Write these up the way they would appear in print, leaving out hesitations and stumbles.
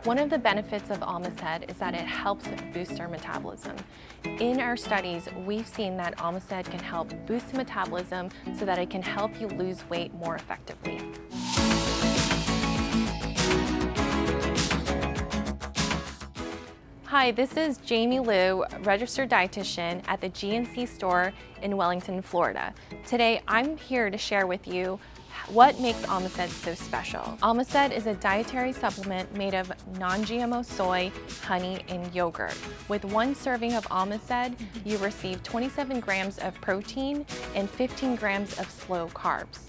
One of the benefits of Almased is that it helps boost our metabolism. In our studies, we've seen that Almased can help boost metabolism so that it can help you lose weight more effectively. Hi, this is Jamie Liu, registered dietitian at the GNC store in Wellington, Florida. Today, I'm here to share with you what makes Almased so special. Almased is a dietary supplement made of non-GMO soy, honey, and yogurt. With one serving of Almased, you receive 27 grams of protein and 15 grams of slow carbs.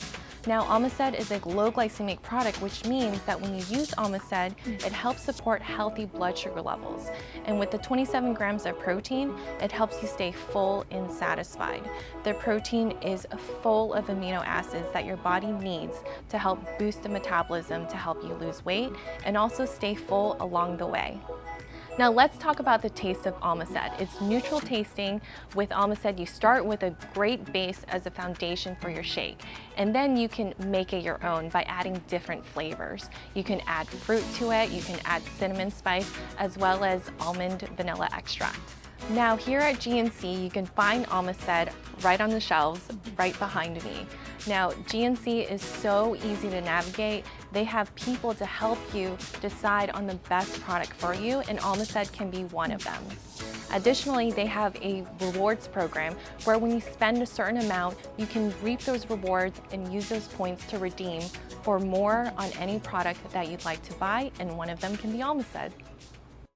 Now, Almased is a low glycemic product, which means that when you use Almased, it helps support healthy blood sugar levels. And with the 27 grams of protein, it helps you stay full and satisfied. The protein is full of amino acids that your body needs to help boost the metabolism, to help you lose weight, and also stay full along the way. Now let's talk about the taste of Almased. It's neutral tasting. With Almased, you start with a great base as a foundation for your shake, and then you can make it your own by adding different flavors. You can add fruit to it, you can add cinnamon spice, as well as almond vanilla extract. Now here at GNC, you can find Almased right on the shelves, right behind me. Now GNC is so easy to navigate. They have people to help you decide on the best product for you, and Almased can be one of them. Additionally, they have a rewards program where when you spend a certain amount, you can reap those rewards and use those points to redeem for more on any product that you'd like to buy, and one of them can be Almased.